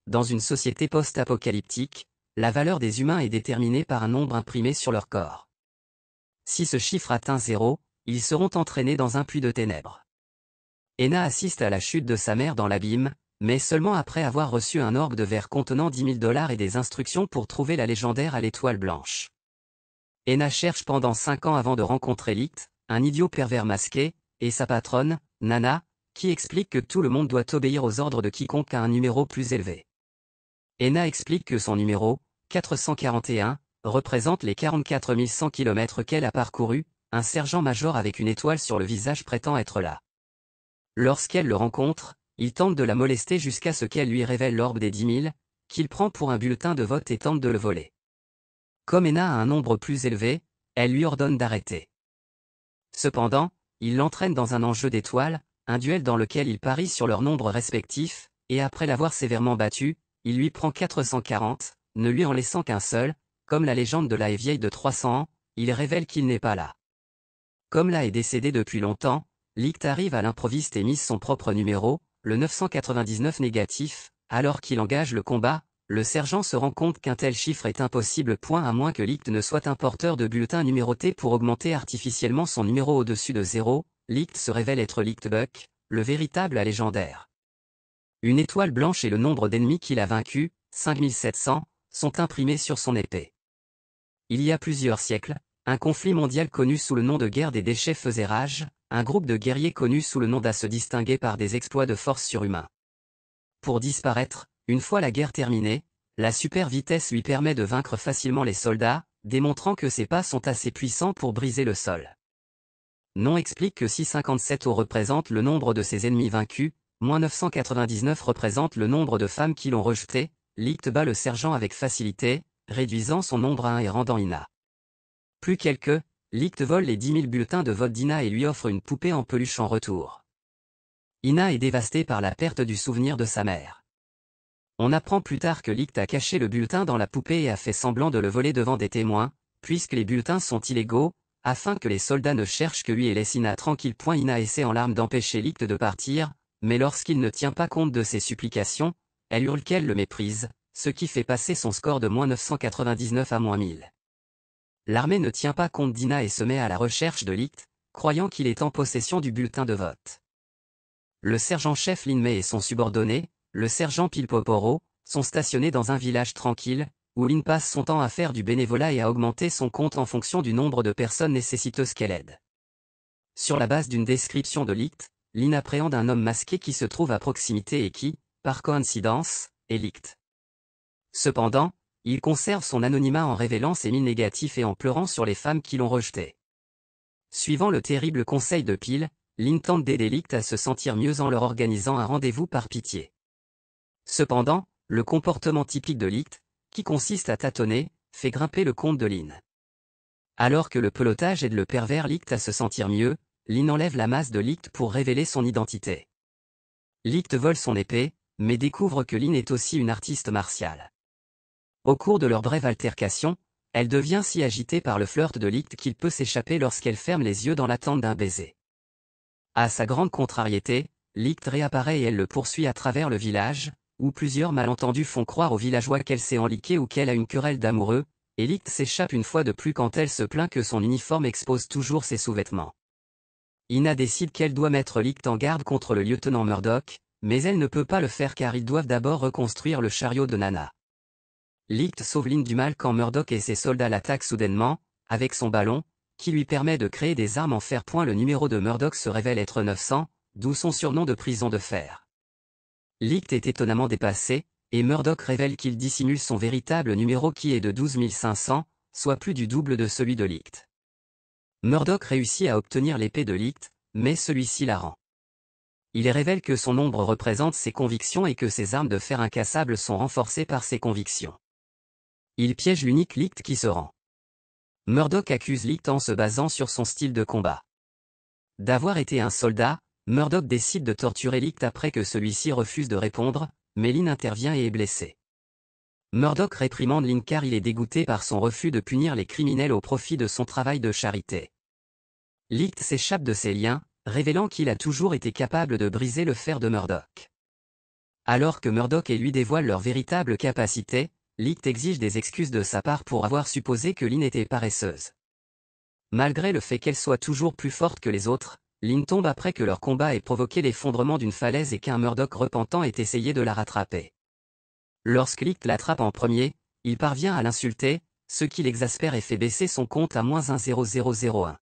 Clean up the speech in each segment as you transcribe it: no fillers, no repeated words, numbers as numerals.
dans une société post-apocalyptique, la valeur des humains est déterminée par un nombre imprimé sur leur corps. Si ce chiffre atteint 0, ils seront entraînés dans un puits de ténèbres. Ena assiste à la chute de sa mère dans l'abîme, mais seulement après avoir reçu un orbe de verre contenant 10 000 $ et des instructions pour trouver la légendaire à l'étoile blanche. Ena cherche pendant 5 ans avant de rencontrer Licht, un idiot pervers masqué, et sa patronne, Nana, qui explique que tout le monde doit obéir aux ordres de quiconque a un numéro plus élevé. Ena explique que son numéro, 441, représente les 44 100 km qu'elle a parcourus, un sergent-major avec une étoile sur le visage prétend être là. Lorsqu'elle le rencontre, il tente de la molester jusqu'à ce qu'elle lui révèle l'orbe des 10 000, qu'il prend pour un bulletin de vote et tente de le voler. Comme Ena a un nombre plus élevé, elle lui ordonne d'arrêter. Cependant, il l'entraîne dans un enjeu d'étoiles, un duel dans lequel il parie sur leurs nombres respectifs, et après l'avoir sévèrement battu, il lui prend 440, ne lui en laissant qu'un seul, comme la légende de La est vieille de 300 ans, il révèle qu'il n'est pas là. Comme La est décédé depuis longtemps, Licht arrive à l'improviste et mise son propre numéro, le 999 négatif, alors qu'il engage le combat, le sergent se rend compte qu'un tel chiffre est impossible. À moins que Licht ne soit un porteur de bulletin numéroté pour augmenter artificiellement son numéro au-dessus de 0, Licht se révèle être Lichtbuck, le véritable légendaire. Une étoile blanche et le nombre d'ennemis qu'il a vaincus, 5700, sont imprimés sur son épée. Il y a plusieurs siècles, un conflit mondial connu sous le nom de guerre des déchets faisait rage, un groupe de guerriers connu sous le nom d'A se distinguait par des exploits de force surhumains. Pour disparaître, une fois la guerre terminée, la super vitesse lui permet de vaincre facilement les soldats, démontrant que ses pas sont assez puissants pour briser le sol. Non explique que si 57 représente le nombre de ses ennemis vaincus, moins 999 représente le nombre de femmes qui l'ont rejeté, Licht bat le sergent avec facilité, réduisant son nombre à 1 et rendant Ina. Plus quelques, Licht vole les 10 000 bulletins de vote d'Ina et lui offre une poupée en peluche en retour. Ina est dévastée par la perte du souvenir de sa mère. On apprend plus tard que Licht a caché le bulletin dans la poupée et a fait semblant de le voler devant des témoins, puisque les bulletins sont illégaux, afin que les soldats ne cherchent que lui et laissent Ina tranquille. Ina essaie en larmes d'empêcher Licht de partir, mais lorsqu'il ne tient pas compte de ses supplications, elle hurle qu'elle le méprise, ce qui fait passer son score de moins 999 à moins 1000. L'armée ne tient pas compte d'Ina et se met à la recherche de Licht, croyant qu'il est en possession du bulletin de vote. Le sergent-chef Lin Mei et son subordonné, le sergent Pilpoporo, sont stationnés dans un village tranquille, où Lin passe son temps à faire du bénévolat et à augmenter son compte en fonction du nombre de personnes nécessiteuses qu'elle aide. Sur la base d'une description de Licht, Lin appréhende un homme masqué qui se trouve à proximité et qui, par coïncidence, est Licht. Cependant, il conserve son anonymat en révélant ses mines négatives et en pleurant sur les femmes qui l'ont rejeté. Suivant le terrible conseil de Pil, Lin tente d'aider Licht à se sentir mieux en leur organisant un rendez-vous par pitié. Cependant, le comportement typique de Licht, qui consiste à tâtonner, fait grimper le compte de Lin. Alors que le pelotage aide le pervers Licht à se sentir mieux, Lin enlève la masse de Licht pour révéler son identité. Licht vole son épée, mais découvre que Lin est aussi une artiste martiale. Au cours de leur brève altercation, elle devient si agitée par le flirt de Licht qu'il peut s'échapper lorsqu'elle ferme les yeux dans l'attente d'un baiser. À sa grande contrariété, Licht réapparaît et elle le poursuit à travers le village, où plusieurs malentendus font croire aux villageois qu'elle s'est enliquée ou qu'elle a une querelle d'amoureux, et Licht s'échappe une fois de plus quand elle se plaint que son uniforme expose toujours ses sous-vêtements. Ina décide qu'elle doit mettre Licht en garde contre le lieutenant Murdoch, mais elle ne peut pas le faire car ils doivent d'abord reconstruire le chariot de Nana. Licht sauve Lin du mal quand Murdoch et ses soldats l'attaquent soudainement, avec son ballon, qui lui permet de créer des armes en fer. Le numéro de Murdoch se révèle être 900, d'où son surnom de prison de fer. Licht est étonnamment dépassé, et Murdoch révèle qu'il dissimule son véritable numéro qui est de 12 500, soit plus du double de celui de Licht. Murdoch réussit à obtenir l'épée de Licht, mais celui-ci la rend. Il révèle que son nombre représente ses convictions et que ses armes de fer incassables sont renforcées par ses convictions. Il piège l'unique Licht qui se rend. Murdoch accuse Licht en se basant sur son style de combat. D'avoir été un soldat, Murdoch décide de torturer Licht après que celui-ci refuse de répondre, mais Lin intervient et est blessé. Murdoch réprimande Lin car il est dégoûté par son refus de punir les criminels au profit de son travail de charité. Licht s'échappe de ses liens, révélant qu'il a toujours été capable de briser le fer de Murdoch. Alors que Murdoch et lui dévoilent leur véritable capacité, Licht exige des excuses de sa part pour avoir supposé que Lynn était paresseuse. Malgré le fait qu'elle soit toujours plus forte que les autres, Lynn tombe après que leur combat ait provoqué l'effondrement d'une falaise et qu'un Murdoch repentant ait essayé de la rattraper. Lorsque Licht l'attrape en premier, il parvient à l'insulter, ce qui l'exaspère et fait baisser son compte à -1,0001.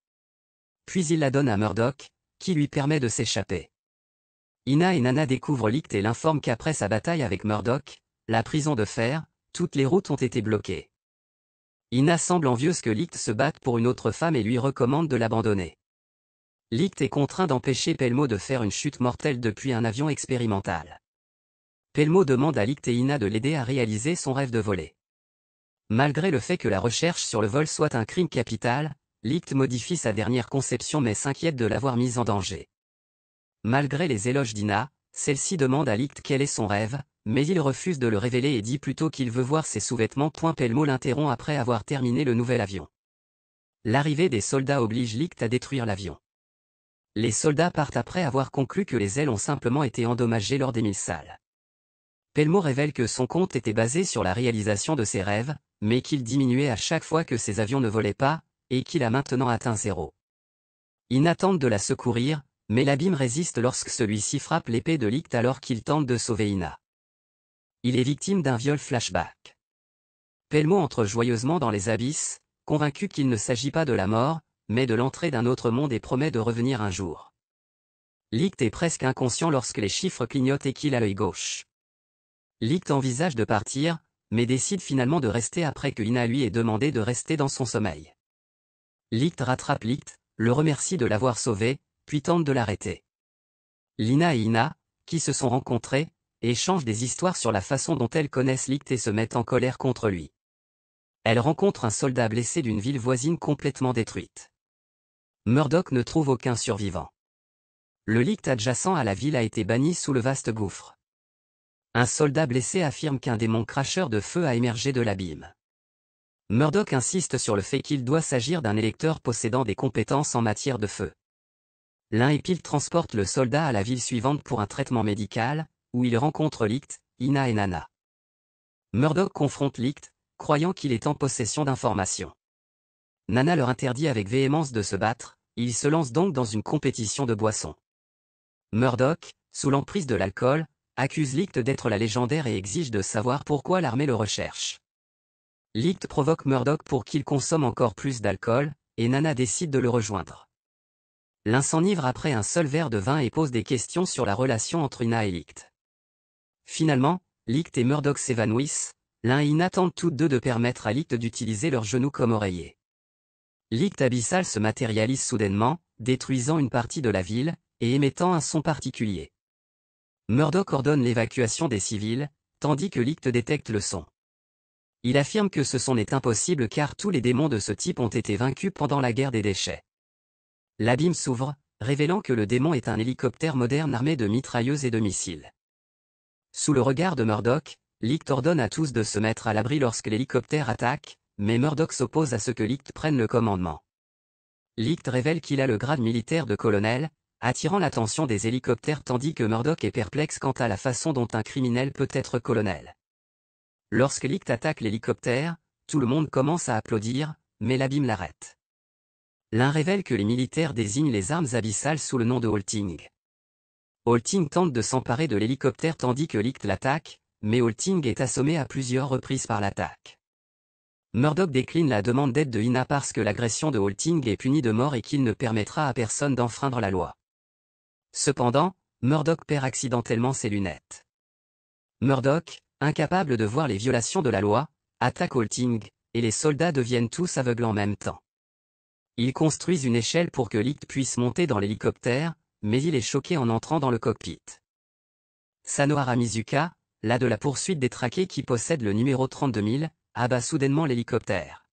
Puis il la donne à Murdoch, qui lui permet de s'échapper. Ina et Nana découvrent Licht et l'informent qu'après sa bataille avec Murdoch, la prison de fer, toutes les routes ont été bloquées. Ina semble envieuse que Licht se batte pour une autre femme et lui recommande de l'abandonner. Licht est contraint d'empêcher Pelmo de faire une chute mortelle depuis un avion expérimental. Pelmo demande à Licht et Ina de l'aider à réaliser son rêve de voler. Malgré le fait que la recherche sur le vol soit un crime capital, Licht modifie sa dernière conception mais s'inquiète de l'avoir mise en danger. Malgré les éloges d'Ina, celle-ci demande à Licht quel est son rêve, mais il refuse de le révéler et dit plutôt qu'il veut voir ses sous-vêtements. Pelmo l'interrompt après avoir terminé le nouvel avion. L'arrivée des soldats oblige Licht à détruire l'avion. Les soldats partent après avoir conclu que les ailes ont simplement été endommagées lors des missiles. Pelmo révèle que son compte était basé sur la réalisation de ses rêves, mais qu'il diminuait à chaque fois que ses avions ne volaient pas, et qu'il a maintenant atteint 0. Ina tente de la secourir, mais l'abîme résiste lorsque celui-ci frappe l'épée de Licht alors qu'il tente de sauver Ina. Il est victime d'un viol flashback. Pelmo entre joyeusement dans les abysses, convaincu qu'il ne s'agit pas de la mort, mais de l'entrée d'un autre monde et promet de revenir un jour. Licht est presque inconscient lorsque les chiffres clignotent et qu'il a l'œil gauche. Licht envisage de partir, mais décide finalement de rester après que Ina lui ait demandé de rester dans son sommeil. Licht rattrape Licht, le remercie de l'avoir sauvé, puis tente de l'arrêter. Lina et Ina, qui se sont rencontrés, échangent des histoires sur la façon dont elles connaissent Licht et se mettent en colère contre lui. Elle rencontre un soldat blessé d'une ville voisine complètement détruite. Murdoch ne trouve aucun survivant. Le Licht adjacent à la ville a été banni sous le vaste gouffre. Un soldat blessé affirme qu'un démon cracheur de feu a émergé de l'abîme. Murdoch insiste sur le fait qu'il doit s'agir d'un électeur possédant des compétences en matière de feu. L'un et Pil transportent le soldat à la ville suivante pour un traitement médical, où il rencontre Licht, Ina et Nana. Murdoch confronte Licht, croyant qu'il est en possession d'informations. Nana leur interdit avec véhémence de se battre, ils se lancent donc dans une compétition de boissons. Murdoch, sous l'emprise de l'alcool, accuse Licht d'être la légendaire et exige de savoir pourquoi l'armée le recherche. Licht provoque Murdoch pour qu'il consomme encore plus d'alcool, et Nana décide de le rejoindre. L'un s'enivre après un seul verre de vin et pose des questions sur la relation entre Ina et Licht. Finalement, Licht et Murdoch s'évanouissent, l'un et Ina tentent toutes deux de permettre à Licht d'utiliser leurs genoux comme oreiller. Licht abyssal se matérialise soudainement, détruisant une partie de la ville, et émettant un son particulier. Murdoch ordonne l'évacuation des civils, tandis que Licht détecte le son. Il affirme que ce son est impossible car tous les démons de ce type ont été vaincus pendant la guerre des déchets. L'abîme s'ouvre, révélant que le démon est un hélicoptère moderne armé de mitrailleuses et de missiles. Sous le regard de Murdoch, Licht ordonne à tous de se mettre à l'abri lorsque l'hélicoptère attaque, mais Murdoch s'oppose à ce que Licht prenne le commandement. Licht révèle qu'il a le grade militaire de colonel, attirant l'attention des hélicoptères tandis que Murdoch est perplexe quant à la façon dont un criminel peut être colonel. Lorsque Licht attaque l'hélicoptère, tout le monde commence à applaudir, mais l'abîme l'arrête. L'un révèle que les militaires désignent les armes abyssales sous le nom de Halting. Halting tente de s'emparer de l'hélicoptère tandis que Licht l'attaque, mais Halting est assommé à plusieurs reprises par l'attaque. Murdoch décline la demande d'aide de Ina parce que l'agression de Halting est punie de mort et qu'il ne permettra à personne d'enfreindre la loi. Cependant, Murdoch perd accidentellement ses lunettes. Murdoch, incapable de voir les violations de la loi, attaque Halting, et les soldats deviennent tous aveugles en même temps. Ils construisent une échelle pour que Licht puisse monter dans l'hélicoptère, mais il est choqué en entrant dans le cockpit. Sanohara Mizuka, là de la poursuite des traqués qui possèdent le numéro 32000, abat soudainement l'hélicoptère.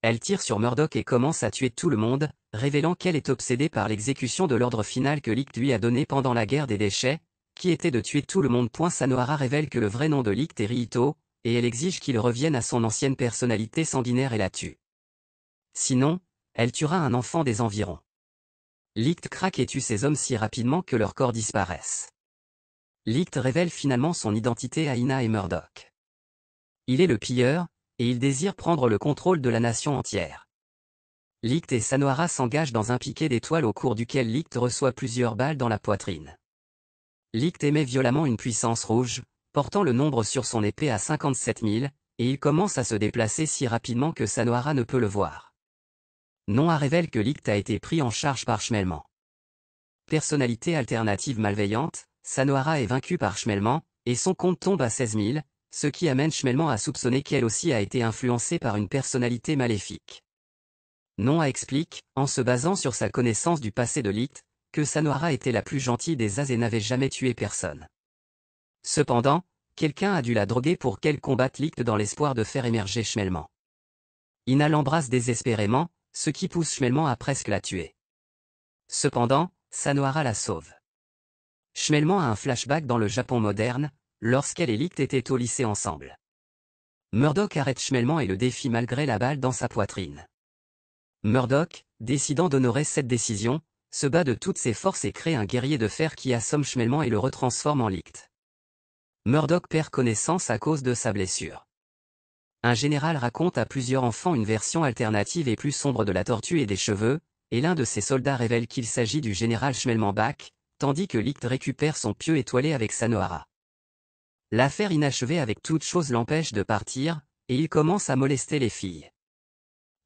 Elle tire sur Murdoch et commence à tuer tout le monde, révélant qu'elle est obsédée par l'exécution de l'ordre final que Licht lui a donné pendant la guerre des déchets, qui était de tuer tout le monde. Sanohara révèle que le vrai nom de Licht est Ryuto, et elle exige qu'il revienne à son ancienne personnalité sanguinaire et la tue. Sinon, elle tuera un enfant des environs. Licht craque et tue ces hommes si rapidement que leurs corps disparaissent. Licht révèle finalement son identité à Ina et Murdoch. Il est le pilleur, et il désire prendre le contrôle de la nation entière. Licht et Sanohara s'engagent dans un piquet d'étoiles au cours duquel Licht reçoit plusieurs balles dans la poitrine. Licht émet violemment une puissance rouge, portant le nombre sur son épée à 57 000, et il commence à se déplacer si rapidement que Sanohara ne peut le voir. Noah révèle que Licht a été pris en charge par Schmelman. Personnalité alternative malveillante, Sanohara est vaincue par Schmelman, et son compte tombe à 16 000, ce qui amène Schmelman à soupçonner qu'elle aussi a été influencée par une personnalité maléfique. Noah explique, en se basant sur sa connaissance du passé de Licht, que Sanohara était la plus gentille des As et n'avait jamais tué personne. Cependant, quelqu'un a dû la droguer pour qu'elle combatte Licht dans l'espoir de faire émerger Schmelman. Ina l'embrasse désespérément, ce qui pousse Schmelman à presque la tuer. Cependant, Sanohara la sauve. Schmelman a un flashback dans le Japon moderne, lorsqu'elle et Licht étaient au lycée ensemble. Murdoch arrête Schmelman et le défie malgré la balle dans sa poitrine. Murdoch, décidant d'honorer cette décision, se bat de toutes ses forces et crée un guerrier de fer qui assomme Schmelman et le retransforme en Licht. Murdoch perd connaissance à cause de sa blessure. Un général raconte à plusieurs enfants une version alternative et plus sombre de la tortue et des cheveux, et l'un de ses soldats révèle qu'il s'agit du général Schmelman Bach, tandis que Licht récupère son pieu étoilé avec Sanohara. L'affaire inachevée avec toute chose l'empêche de partir, et il commence à molester les filles.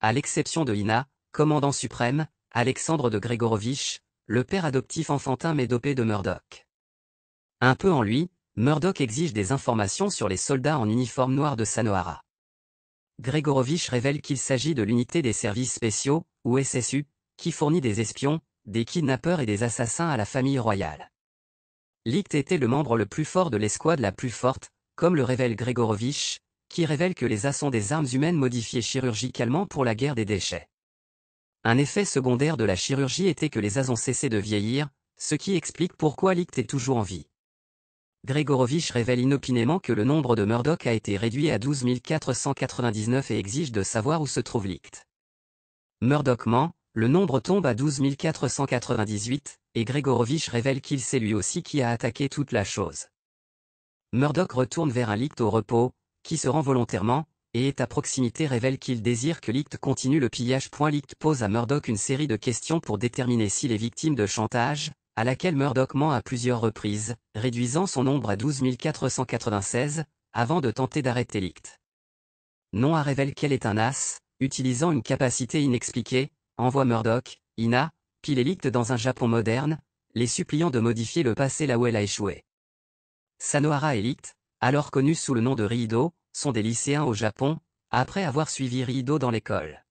À l'exception de Ina, commandant suprême, Alexandre de Gregorovitch, le père adoptif enfantin mais dopé de Murdoch. Un peu en lui, Murdoch exige des informations sur les soldats en uniforme noir de Sanohara. Gregorovitch révèle qu'il s'agit de l'unité des services spéciaux, ou SSU, qui fournit des espions, des kidnappeurs et des assassins à la famille royale. Licht était le membre le plus fort de l'escouade la plus forte, comme le révèle Gregorovitch, qui révèle que les As sont des armes humaines modifiées chirurgicalement pour la guerre des déchets. Un effet secondaire de la chirurgie était que les As ont cessé de vieillir, ce qui explique pourquoi Licht est toujours en vie. Gregorovitch révèle inopinément que le nombre de Murdoch a été réduit à 12 499 et exige de savoir où se trouve Licht. Murdoch ment, le nombre tombe à 12 498, et Gregorovitch révèle qu'il sait lui aussi qui a attaqué toute la chose. Murdoch retourne vers un Licht au repos, qui se rend volontairement, et est à proximité révèle qu'il désire que Licht continue le pillage. Licht pose à Murdoch une série de questions pour déterminer s'il est victime de chantage, à laquelle Murdoch ment à plusieurs reprises, réduisant son nombre à 12 496, avant de tenter d'arrêter Licht. Noah révèle qu'elle est un as, utilisant une capacité inexpliquée, envoie Murdoch, Ina, Pil et Licht dans un Japon moderne, les suppliant de modifier le passé là où elle a échoué. Sanohara et Licht, alors connus sous le nom de Riido, sont des lycéens au Japon, après avoir suivi Riido dans l'école.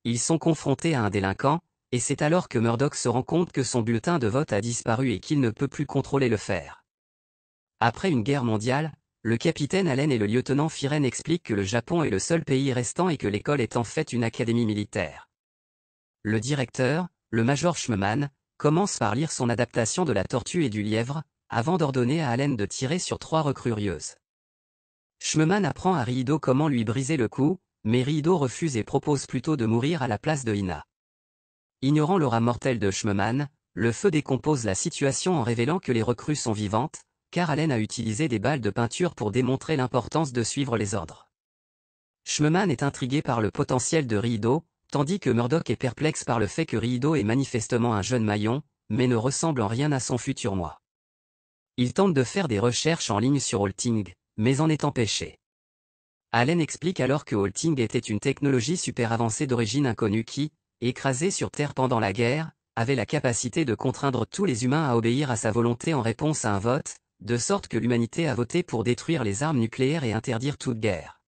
Ils sont confrontés à un délinquant, et c'est alors que Murdoch se rend compte que son bulletin de vote a disparu et qu'il ne peut plus contrôler le fer. Après une guerre mondiale, le capitaine Allen et le lieutenant Firen expliquent que le Japon est le seul pays restant et que l'école est en fait une académie militaire. Le directeur, le major Schmemann, commence par lire son adaptation de La Tortue et du Lièvre, avant d'ordonner à Allen de tirer sur 3 recrurieuses. Schmemann apprend à Riido comment lui briser le cou, mais Riido refuse et propose plutôt de mourir à la place de Ina. Ignorant l'aura mortelle de Schmemann, le feu décompose la situation en révélant que les recrues sont vivantes, car Allen a utilisé des balles de peinture pour démontrer l'importance de suivre les ordres. Schmemann est intrigué par le potentiel de Riido, tandis que Murdoch est perplexe par le fait que Riido est manifestement un jeune maillon, mais ne ressemble en rien à son futur moi. Il tente de faire des recherches en ligne sur Halting, mais en est empêché. Allen explique alors que Halting était une technologie super avancée d'origine inconnue qui, écrasée sur Terre pendant la guerre, avait la capacité de contraindre tous les humains à obéir à sa volonté en réponse à un vote, de sorte que l'humanité a voté pour détruire les armes nucléaires et interdire toute guerre.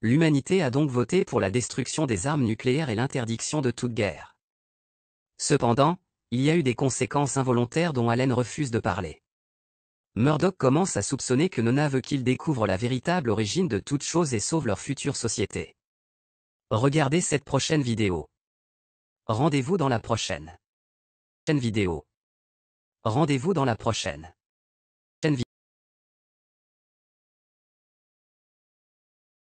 L'humanité a donc voté pour la destruction des armes nucléaires et l'interdiction de toute guerre. Cependant, il y a eu des conséquences involontaires dont Allen refuse de parler. Murdoch commence à soupçonner que Nona veut qu'il découvre la véritable origine de toute chose et sauve leur future société. Regardez cette prochaine vidéo. Rendez-vous dans la prochaine vidéo. Rendez-vous dans la prochaine vidéo.